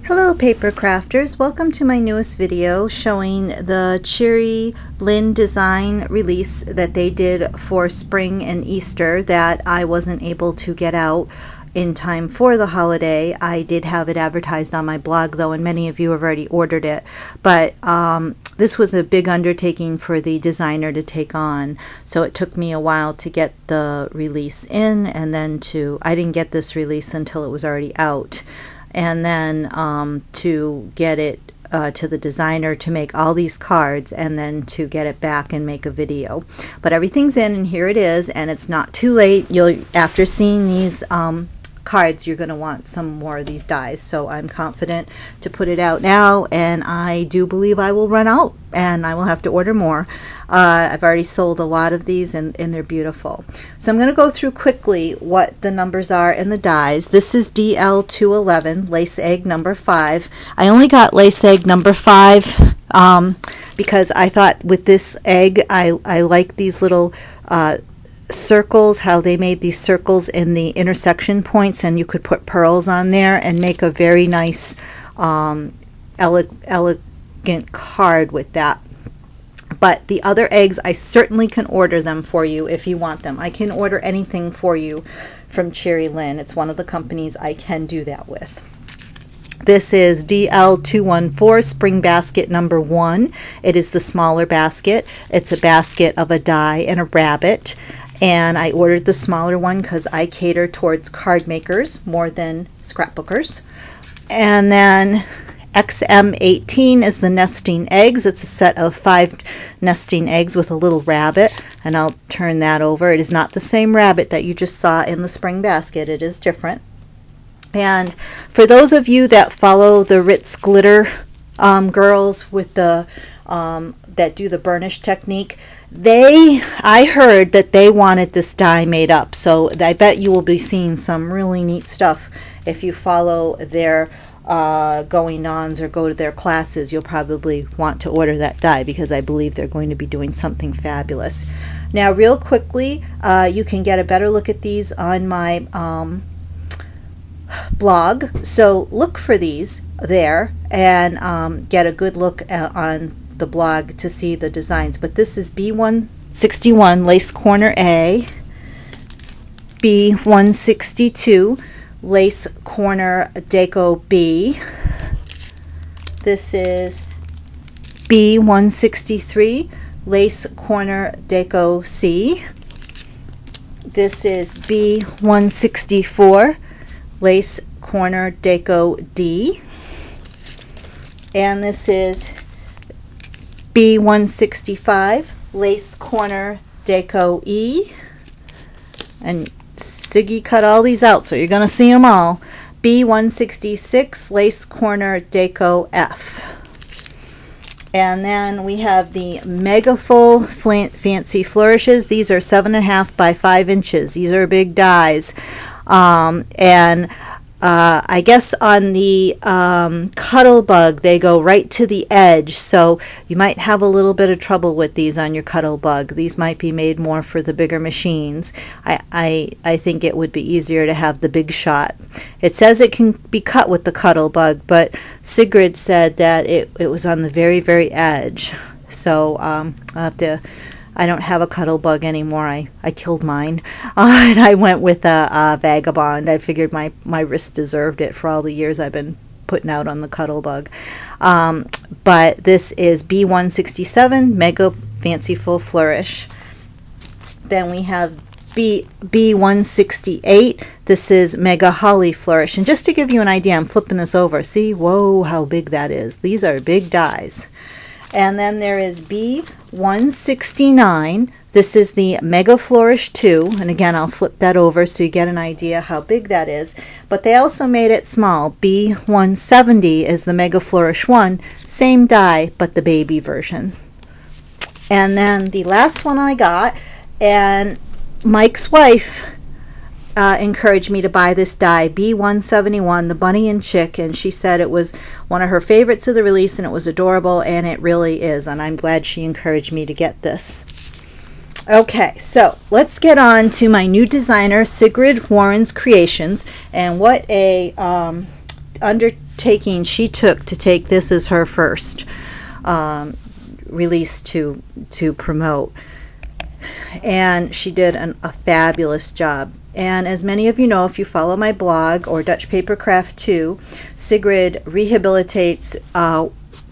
Hello paper crafters, welcome to my newest video showing the Cheery Lynn Design release that they did for spring and Easter that I wasn't able to get out in time for the holiday. I did have it advertised on my blog though, and many of you have already ordered it, but this was a big undertaking for the designer to take on, so it took me a while to get the release in, and then I didn't get this release until it was already out. And then to get it to the designer to make all these cards, and then to get it back and make a video. But everything's in, and here it is, and it's not too late. After seeing these cards, you're going to want some more of these dies, so I'm confident to put it out now, and I do believe I will run out and I will have to order more. I've already sold a lot of these, and they're beautiful. So I'm going to go through quickly what the numbers are in the dies. This is DL211 lace egg number 5. I only got lace egg number 5 because I thought with this egg I like these little circles, how they made these circles in the intersection points, and you could put pearls on there and make a very nice elegant card with that. But the other eggs, I certainly can order them for you if you want them. I can order anything for you from Cheery Lynn. It's one of the companies I can do that with. This is DL214 spring basket number 1. It is the smaller basket. It's a basket of a die and a rabbit. And I ordered the smaller one because I cater towards card makers more than scrapbookers. And then XM18 is the nesting eggs. It's a set of 5 nesting eggs with a little rabbit, and I'll turn that over. It is not the same rabbit that you just saw in the spring basket. It is different. And for those of you that follow the Ritz glitter girls with the that do the burnish technique, I heard that they wanted this die made up, so I bet you will be seeing some really neat stuff if you follow their going-ons or go to their classes. You'll probably want to order that die because I believe they're going to be doing something fabulous. Now real quickly, you can get a better look at these on my blog, so look for these there and get a good look on the blog to see the designs. But this is B161 lace corner A, B162 lace corner deco B. This is B163 lace corner deco C. This is B164 lace corner deco D. And this is B165 lace corner deco E. And Siggy cut all these out, so you're going to see them all. B166 lace corner deco F. And then we have the mega full fancy flourishes. These are 7.5 by 5 inches. These are big dies. I guess on the Cuddle Bug they go right to the edge, so you might have a little bit of trouble with these on your Cuddle Bug. These might be made more for the bigger machines. I think it would be easier to have the Big Shot. It says it can be cut with the Cuddle Bug, but Sigrid said that it was on the very, very edge. So I'll have to. I don't have a Cuddle Bug anymore. I killed mine, and I went with a Vagabond. I figured my wrist deserved it for all the years I've been putting out on the Cuddle Bug. But this is B167 Mega Fanciful Flourish. Then we have B168. This is Mega Holly Flourish. And just to give you an idea, I'm flipping this over. See? Whoa, how big that is. These are big dies. And then there is B169. This is the Mega Flourish 2. And again, I'll flip that over so you get an idea how big that is. But they also made it small. B170 is the Mega Flourish 1. Same die, but the baby version. And then the last one I got, and Mike's wife encouraged me to buy this die, B171, the Bunny and Chick, and she said it was one of her favorites of the release and it was adorable, and it really is, and I'm glad she encouraged me to get this. Okay, so let's get on to my new designer, Sigrid Warren's Creations, and what a undertaking she took to take this as her first release to promote, and she did a fabulous job. And as many of you know, if you follow my blog or Dutch Papercraft 2, Sigrid rehabilitates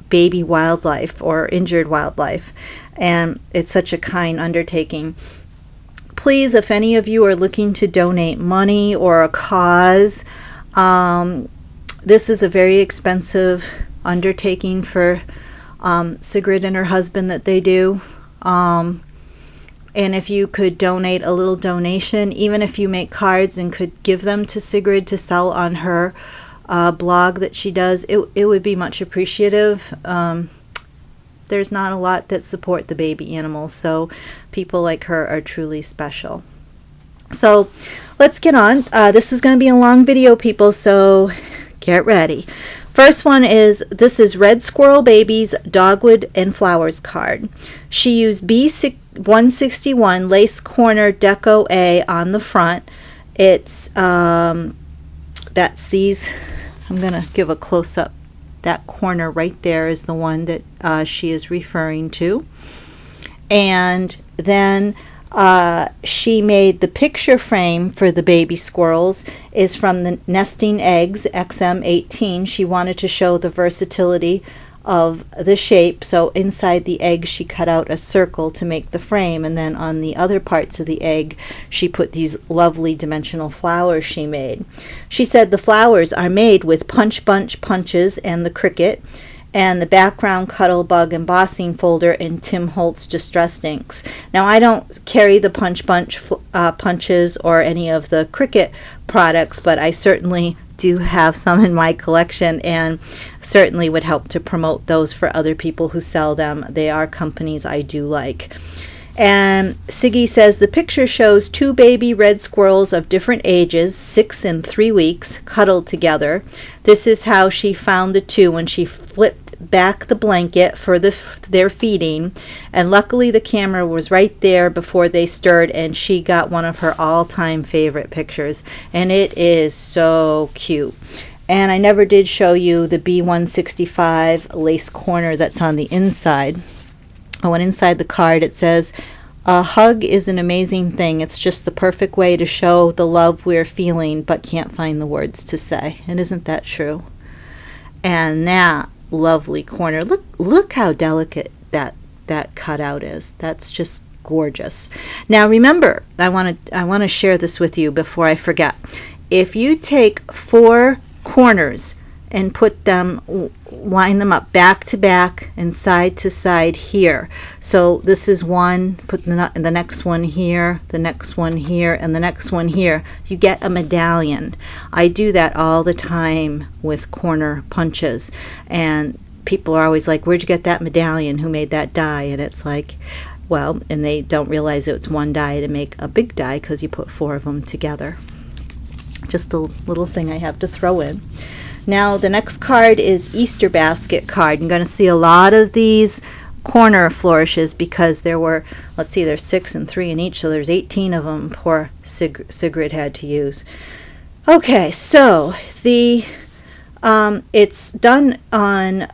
baby wildlife or injured wildlife, and it's such a kind undertaking. Please, if any of you are looking to donate money or a cause, this is a very expensive undertaking for Sigrid and her husband that they do. And if you could donate a little donation, even if you make cards and could give them to Sigrid to sell on her blog that she does, it would be much appreciative. There's not a lot that support the baby animals, so people like her are truly special. So let's get on. This is going to be a long video, people, so get ready. First one is, this is Red Squirrel Baby's Dogwood and Flowers card. She used B161 lace corner deco A on the front. It's that's these. I'm going to give a close-up. That corner right there is the one that she is referring to. And then she made the picture frame for the baby squirrels is from the Nesting Eggs XM18. She wanted to show the versatility of the shape, so inside the egg she cut out a circle to make the frame, and then on the other parts of the egg she put these lovely dimensional flowers she made. She said the flowers are made with Punch Bunch punches and the Cricut, and the background Cuttlebug embossing folder in Tim Holtz Distressed Inks. Now, I don't carry the Punch Bunch punches or any of the Cricut products, but I certainly do have some in my collection, and certainly would help to promote those for other people who sell them. They are companies I do like. And Siggy says the picture shows two baby red squirrels of different ages, 6 and 3 weeks, cuddled together. This is how she found the two when she flipped back the blanket for their feeding, and luckily the camera was right there before they stirred, and she got one of her all-time favorite pictures, and it is so cute. And I never did show you the B165 lace corner that's on the inside. Oh, and inside the card it says, a hug is an amazing thing. It's just the perfect way to show the love we're feeling but can't find the words to say. And isn't that true? And that lovely corner, look how delicate that cutout is. That's just gorgeous. Now remember, I want to share this with you before I forget. If you take 4 corners and put them, line them up back to back and side to side here. So this is one, put the next one here, the next one here, and the next one here. You get a medallion. I do that all the time with corner punches, and people are always like, where'd you get that medallion? Who made that die? And it's like, well, and they don't realize it's one die to make a big die because you put 4 of them together. Just a little thing I have to throw in. Now the next card is Easter basket card. You're going to see a lot of these corner flourishes because there were, let's see, there's 6 and 3 in each, so there's 18 of them poor Sigrid had to use. Okay, so the it's done on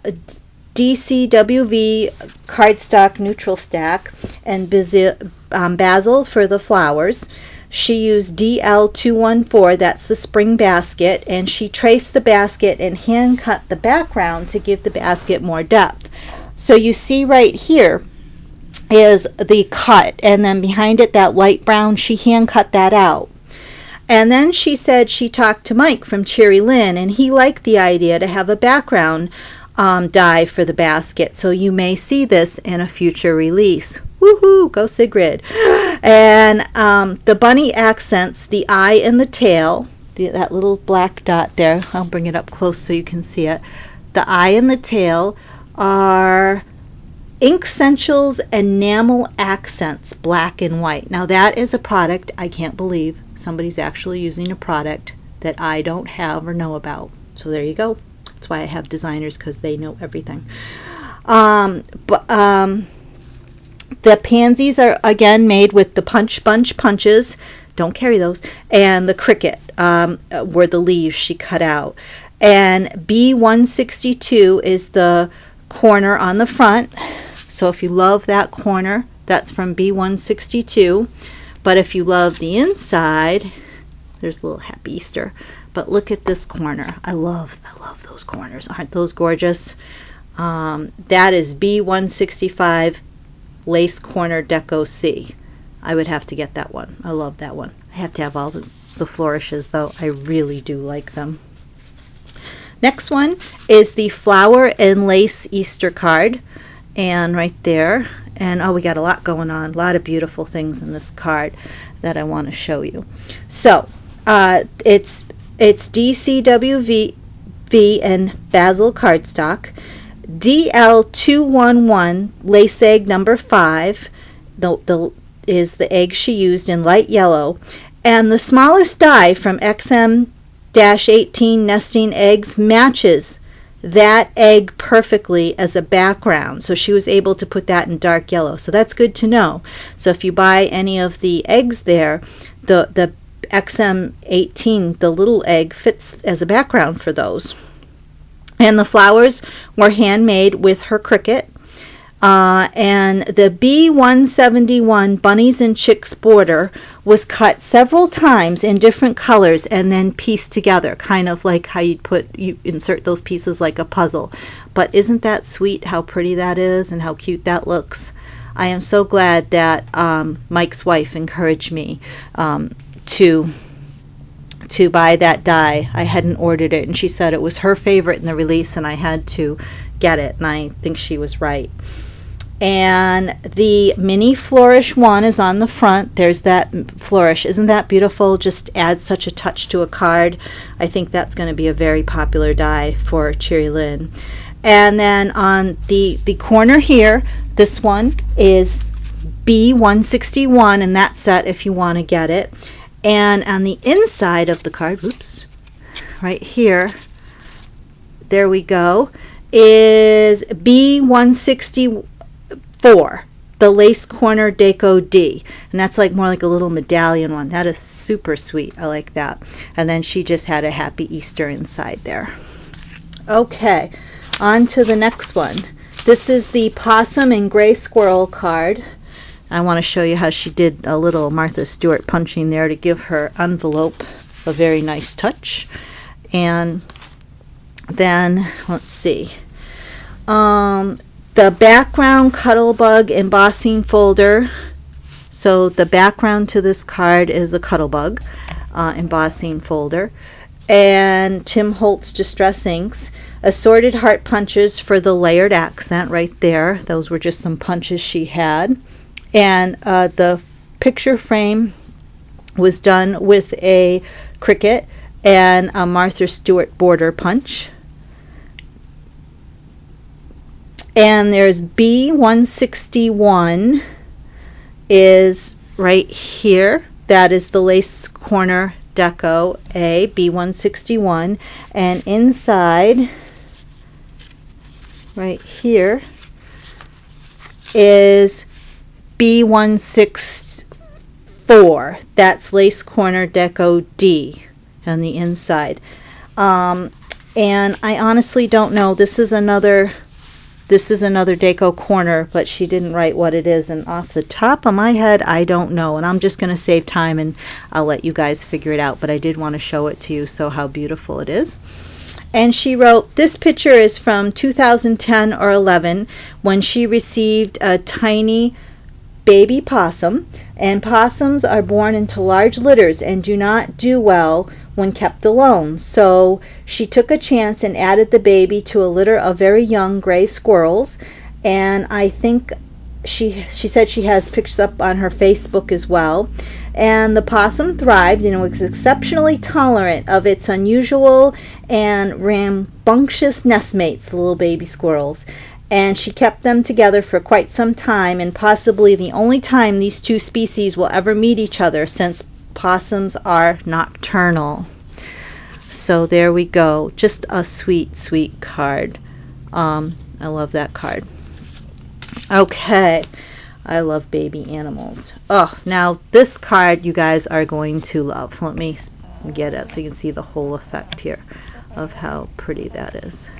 DCWV cardstock neutral stack and basil for the flowers. She used DL214, that's the spring basket, and she traced the basket and hand cut the background to give the basket more depth. So you see right here is the cut, and then behind it that light brown, she hand cut that out. And then she said she talked to Mike from Cheery Lynn, and he liked the idea to have a background die for the basket. So you may see this in a future release. Woohoo! Go Sigrid! And the bunny accents the eye and the tail. That little black dot there. I'll bring it up close so you can see it. The eye and the tail are Ink Essentials Enamel Accents, black and white. Now that is a product I can't believe somebody's actually using a product that I don't have or know about. So there you go. That's why I have designers, because they know everything. The pansies are again made with the Punch Bunch punches. Don't carry those. And the Cricut were the leaves she cut out. And B162 is the corner on the front. So if you love that corner, that's from B162. But if you love the inside, there's a little Happy Easter. But look at this corner. I love those corners. Aren't those gorgeous? That is B165 Lace Corner Deco C. I would have to get that one. I love that one. I have to have all the flourishes, though. I really do like them. Next one is the Flower and Lace Easter card. And right there. And oh, we got a lot going on. A lot of beautiful things in this card that I want to show you. So it's DCWV and Basil cardstock. DL211 lace egg number 5 is the egg she used in light yellow, and the smallest die from XM-18 nesting eggs matches that egg perfectly as a background, so she was able to put that in dark yellow. So that's good to know. So if you buy any of the eggs there, the XM-18, the little egg, fits as a background for those. And the flowers were handmade with her Cricut. And the B171 Bunnies and Chicks border was cut several times in different colors and then pieced together, kind of like how you insert those pieces like a puzzle. But isn't that sweet how pretty that is and how cute that looks? I am so glad that Mike's wife encouraged me to buy that die. I hadn't ordered it, and she said it was her favorite in the release, and I had to get it, and I think she was right. And the mini flourish one is on the front. There's that flourish. Isn't that beautiful? Just adds such a touch to a card. I think that's going to be a very popular die for Cheery Lynn. And then on the corner here, this one is B161 in that set if you want to get it. And on the inside of the card, oops, right here, there we go, is B164, the Lace Corner Deco D. And that's like more like a little medallion one. That is super sweet. I like that. And then she just had a Happy Easter inside there. Okay, on to the next one. This is the Possum and Gray Squirrel card. I want to show you how she did a little Martha Stewart punching there to give her envelope a very nice touch. And then, let's see, the background Cuttlebug embossing folder. So the background to this card is a Cuttlebug embossing folder. And Tim Holtz Distress Inks. Assorted heart punches for the layered accent right there. Those were just some punches she had. And the picture frame was done with a Cricut and a Martha Stewart border punch. And there's B161 is right here. That is the Lace Corner Deco A, B161. And inside, right here, is B164. That's Lace Corner Deco D on the inside. And I honestly don't know. This is another deco corner, but she didn't write what it is, and off the top of my head I don't know, and I'm just going to save time and I'll let you guys figure it out, but I did want to show it to you so how beautiful it is. And she wrote, this picture is from 2010 or 11 when she received a tiny baby possum, and possums are born into large litters and do not do well when kept alone. So she took a chance and added the baby to a litter of very young gray squirrels, and I think she said she has pictures up on her Facebook as well. And the possum thrived and was exceptionally tolerant of its unusual and rambunctious nestmates, the little baby squirrels. And she kept them together for quite some time, and possibly the only time these two species will ever meet each other, since possums are nocturnal. So there we go. Just a sweet, sweet card. I love that card. Okay. I love baby animals. Oh, now this card you guys are going to love. Let me get it so you can see the whole effect here. of how pretty that is.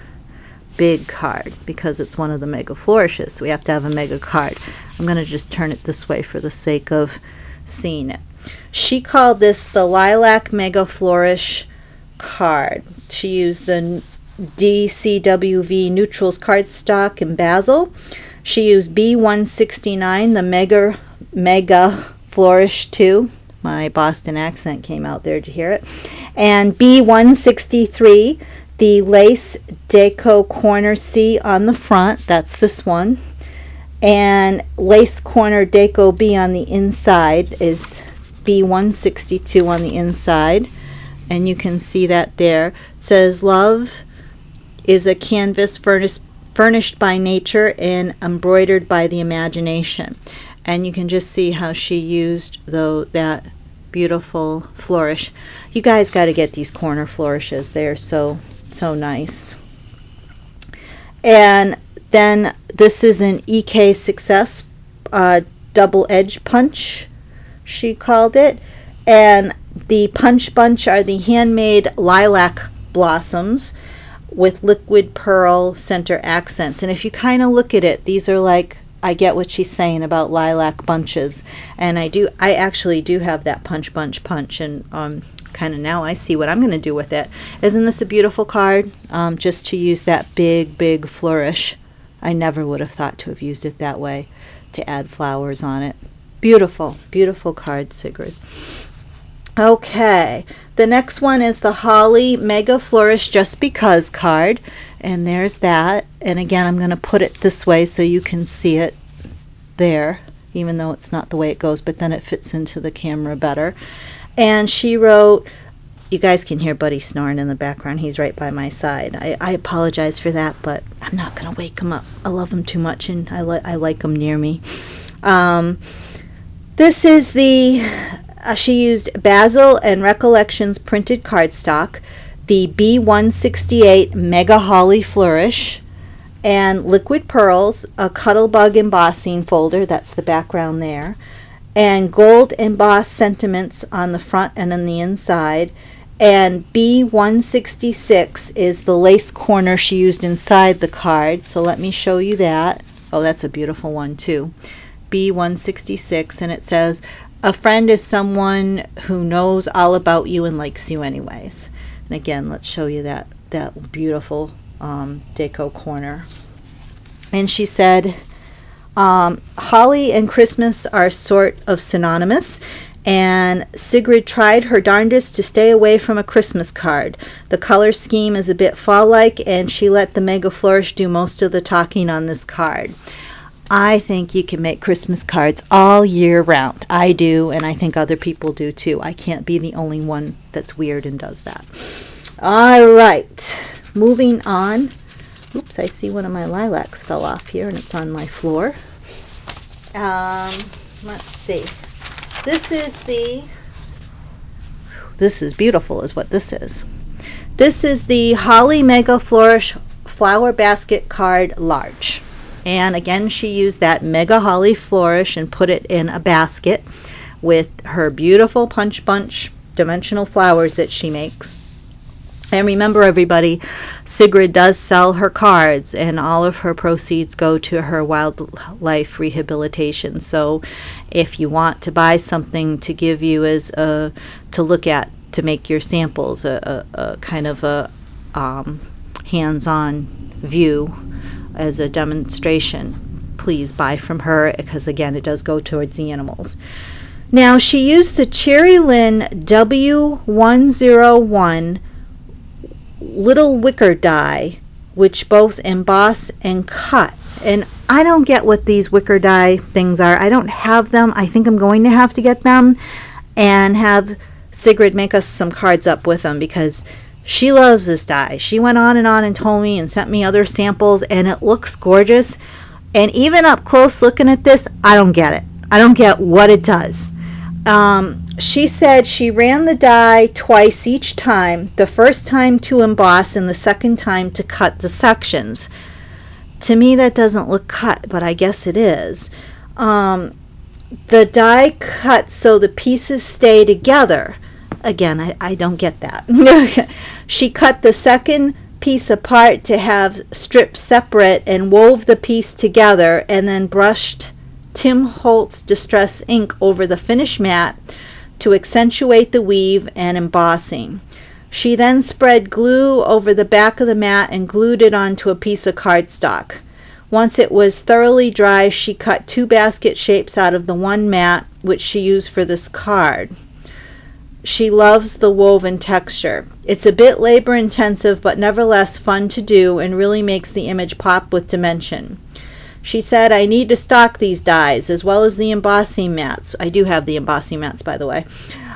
Big card, because it's one of the mega flourishes, so we have to have a mega card. I'm going to just turn it this way for the sake of seeing it. She called this the Lilac Mega Flourish card. She used the DCWV Neutrals cardstock in Basil. She used B169, the Mega Flourish 2. My Boston accent came out there. Did you hear it? And B163, the Lace Deco Corner C on the front. That's this one. And Lace Corner Deco B on the inside is B162 on the inside. And you can see that there. It says, "Love is a canvas furnished by nature and embroidered by the imagination." And you can just see how she used that beautiful flourish. You guys got to get these corner flourishes. They're so nice. And then this is an EK Success double edge punch, she called it. And the punch bunch are the handmade lilac blossoms with liquid pearl center accents. And if you kind of look at it, these are like, I get what she's saying about lilac bunches, and I actually do have that punch bunch punch, and kind of now I see what I'm going to do with it. Isn't this a beautiful card? Just to use that big flourish. I never would have thought to have used it that way, to add flowers on it. Beautiful card, Sigrid. Okay, the next one is the Holly Mega Flourish Just Because card. And there's that. And again, I'm going to put it this way so you can see it there, even though it's not the way it goes, but then it fits into the camera better. And she wrote, you guys can hear Buddy snoring in the background. He's right by my side. I apologize for that, but I'm not going to wake him up. I love him too much, and I like him near me. This is she used Basil and Recollections printed cardstock, the B168 Mega Holly Flourish, and liquid pearls, a Cuttlebug embossing folder, that's the background there, and gold embossed sentiments on the front and on the inside, and B166 is the lace corner she used inside the card. So let me show you that. Oh, that's a beautiful one too. B166, and it says, "A friend is someone who knows all about you and likes you anyways." And again, let's show you that beautiful deco corner. And she said, "Holly and Christmas are sort of synonymous, and Sigrid tried her darndest to stay away from a Christmas card. The color scheme is a bit fall-like, and she let the Mega Flourish do most of the talking on this card." I think you can make Christmas cards all year round. I do, and I think other people do too. I can't be the only one that's weird and does that. All right, moving on. Oops, I see one of my lilacs fell off here, and it's on my floor. Let's see. This is beautiful, is what this is. This is the Holly Mega Flourish Flower Basket Card Large. And again, she used that Mega Holly Flourish and put it in a basket with her beautiful punch bunch dimensional flowers that she makes. And remember, everybody, Sigrid does sell her cards, and all of her proceeds go to her wildlife rehabilitation. So if you want to buy something to give you as to look at, to make your samples, a kind of a hands-on view as a demonstration, please buy from her, because again, it does go towards the animals. Now, she used the Cheery Lynn W101 little wicker die, which both emboss and cut. And I don't get what these wicker die things are. I don't have them. I think I'm going to have to get them and have Sigrid make us some cards up with them, because she loves this die. She went on and told me and sent me other samples, and it looks gorgeous. And even up close looking at this, I don't get it. I don't get what it does. She said she ran the die twice each time, the first time to emboss and the second time to cut the sections. To me, that doesn't look cut, but I guess it is. The die cut so the pieces stay together. Again, I don't get that. She cut the second piece apart to have strips separate and wove the piece together, and then brushed Tim Holtz Distress ink over the finish mat to accentuate the weave and embossing. She then spread glue over the back of the mat and glued it onto a piece of cardstock. Once it was thoroughly dry, she cut 2 basket shapes out of the one mat, which she used for this card. She loves the woven texture. It's a bit labor intensive, but nevertheless fun to do, and really makes the image pop with dimension. She said, I need to stock these dies as well as the embossing mats. I do have the embossing mats, by the way,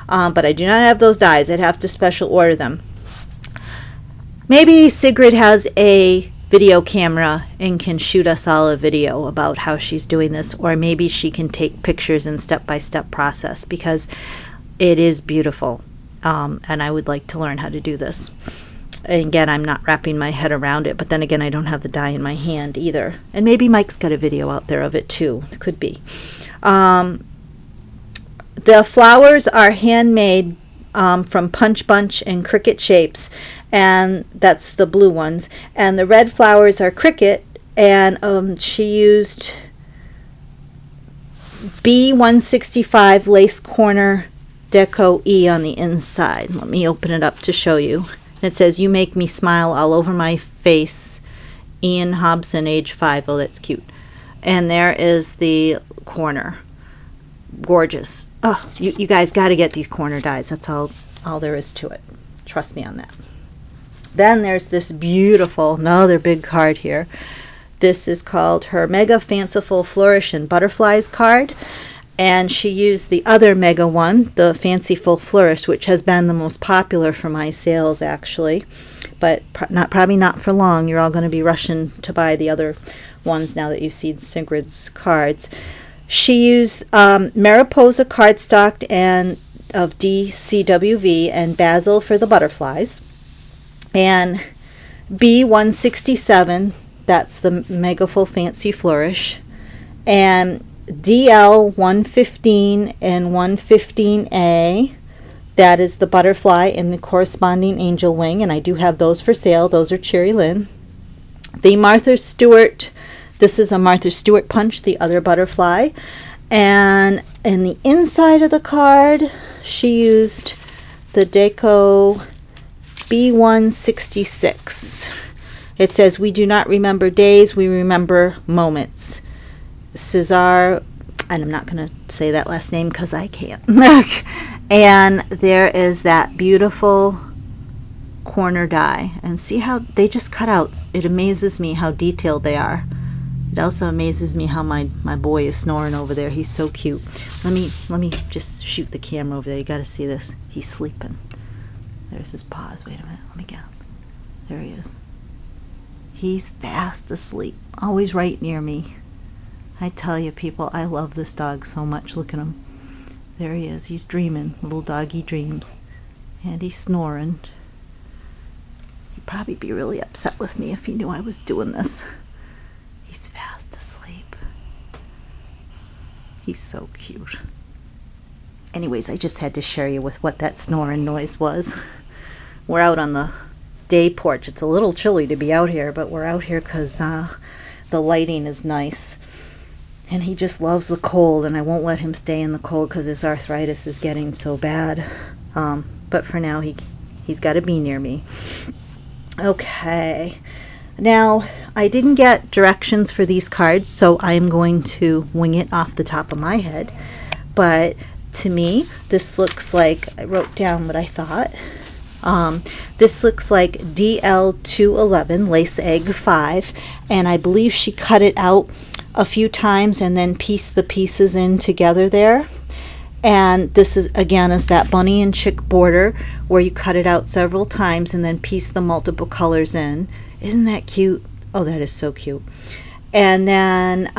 but I do not have those dies. I'd have to special order them. Maybe Sigrid has a video camera and can shoot us all a video about how she's doing this, or maybe she can take pictures and step-by-step process, because it is beautiful, and I would like to learn how to do this. And again, I'm not wrapping my head around it, but then again, I don't have the die in my hand either. And maybe Mike's got a video out there of it too. It could be. The flowers are handmade from Punch Bunch and Cricket shapes, and that's the blue ones. And the red flowers are Cricket, and she used B165 lace corner Deco E on the inside. Let me open it up to show you. It says, you make me smile all over my face. Ian Hobson, age 5. Oh, that's cute. And there is the corner. Gorgeous. Oh, you guys got to get these corner dies. That's all there is to it. Trust me on that. Then there's this beautiful, another big card here. This is called her Mega Fanciful Flourish and Butterflies card. And she used the other mega one, the Fanciful Flourish, which has been the most popular for my sales, actually. But probably not for long. You're all going to be rushing to buy the other ones now that you've seen Sigrid's cards. She used Mariposa cardstock and of DCWV and Basil for the butterflies. And B167, that's the Mega Full Fancy Flourish. And DL 115 and 115A, that is the butterfly and the corresponding angel wing, and I do have those for sale. Those are Cheery Lynn. The Martha Stewart, this is a Martha Stewart punch, the other butterfly. And in the inside of the card, she used the Deco B166. It says, we do not remember days, we remember moments. Cesar, and I'm not going to say that last name because I can't. And there is that beautiful corner die. And see how they just cut out. It amazes me how detailed they are. It also amazes me how my boy is snoring over there. He's so cute. Let me just shoot the camera over there. You got to see this. He's sleeping. There's his paws. Wait a minute. Let me get him. There he is. He's fast asleep. Always right near me. I tell you, people, I love this dog so much. Look at him. There he is. He's dreaming. Little doggy dreams. And he's snoring. He'd probably be really upset with me if he knew I was doing this. He's fast asleep. He's so cute. Anyways, I just had to share you with what that snoring noise was. We're out on the day porch. It's a little chilly to be out here, but we're out here because the lighting is nice. And he just loves the cold, and I won't let him stay in the cold because his arthritis is getting so bad. But for now, he's got to be near me. Okay. Now, I didn't get directions for these cards, so I'm going to wing it off the top of my head. But to me, this looks like, I wrote down what I thought. This looks like DL211, Lace Egg 5, and I believe she cut it out a few times and then pieced the pieces in together there. And this is again is that bunny and chick border where you cut it out several times and then piece the multiple colors in. Isn't that cute? Oh, that is so cute. And then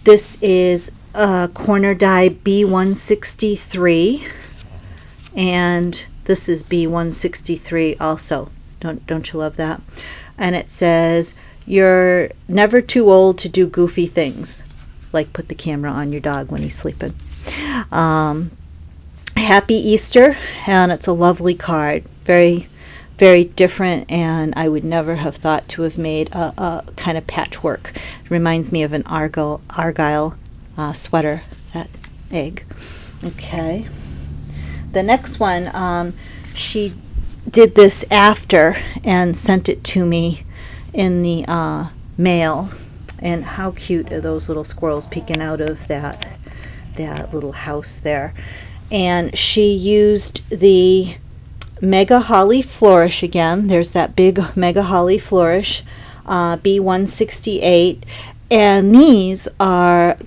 this is a corner die B163, and this is B163 also. Don't you love that? And it says, you're never too old to do goofy things, like put the camera on your dog when he's sleeping. And Happy Easter, and it's a lovely card. Very, very different, and I would never have thought to have made a kind of patchwork. It reminds me of an argyle sweater, that egg. Okay. The next one, she did this after and sent it to me in the mail. And how cute are those little squirrels peeking out of that little house there. And she used the Mega Holly Flourish again. There's that big Mega Holly Flourish, B168. And these are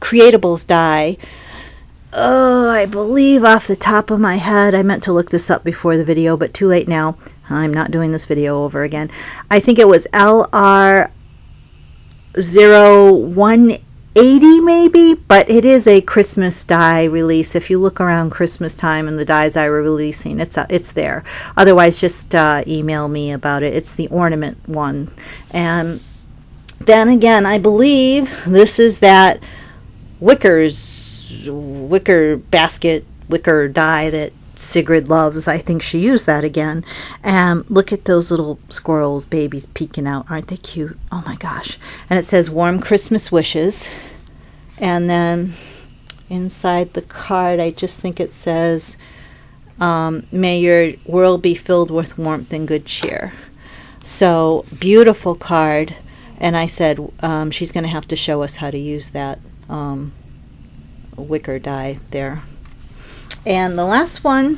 Creatables die. Oh, I believe off the top of my head, I meant to look this up before the video, but too late now. I'm not doing this video over again. I think it was LR0180 maybe, but it is a Christmas die release. If you look around Christmas time and the dies I were releasing, it's there. Otherwise, just email me about it. It's the ornament one. And then again, I believe this is that wicker basket, wicker die that Sigrid loves. I think she used that again. And look at those little squirrels, babies peeking out. Aren't they cute? Oh my gosh. And it says warm Christmas wishes. And then inside the card, I just think it says, may your world be filled with warmth and good cheer. So beautiful card. And I said she's going to have to show us how to use that wicker die there. And the last one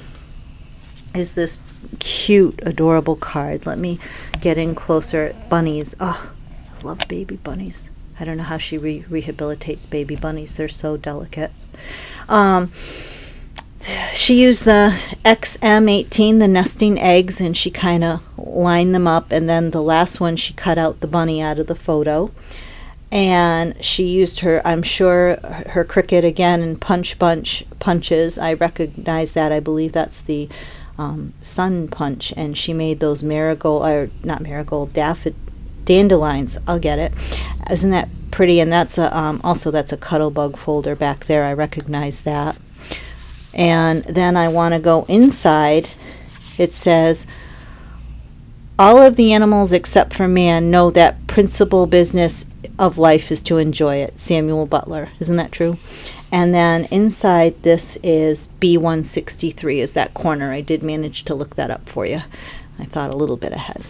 is this cute, adorable card. Let me get in closer. Bunnies. Oh, I love baby bunnies. I don't know how she rehabilitates baby bunnies. They're so delicate. She used the XM18, the nesting eggs, and she kind of lined them up. And then the last one, she cut out the bunny out of the photo. And she used her, I'm sure, her Cricut again in punches. I recognize that. I believe that's the sun punch. And she made those dandelions. I'll get it. Isn't that pretty? And that's also that's a Cuttlebug folder back there. I recognize that. And then I want to go inside. It says, all of the animals except for man know that principal business of life is to enjoy it. Samuel Butler. Isn't that true? And then inside this is B163 is that corner. I did manage to look that up for you. I thought a little bit ahead.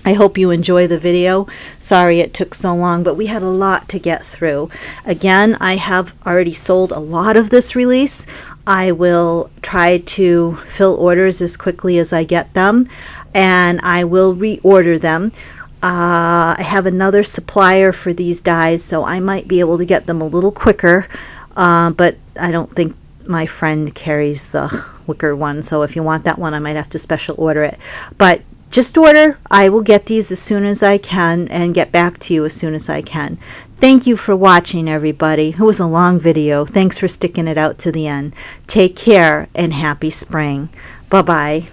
I hope you enjoy the video. Sorry it took so long, but we had a lot to get through. Again, I have already sold a lot of this release. I will try to fill orders as quickly as I get them, and I will reorder them. I have another supplier for these dies, so I might be able to get them a little quicker, but I don't think my friend carries the wicker one, so if you want that one, I might have to special order it. But just order. I will get these as soon as I can and get back to you as soon as I can. Thank you for watching, everybody. It was a long video. Thanks for sticking it out to the end. Take care and happy spring. Bye-bye.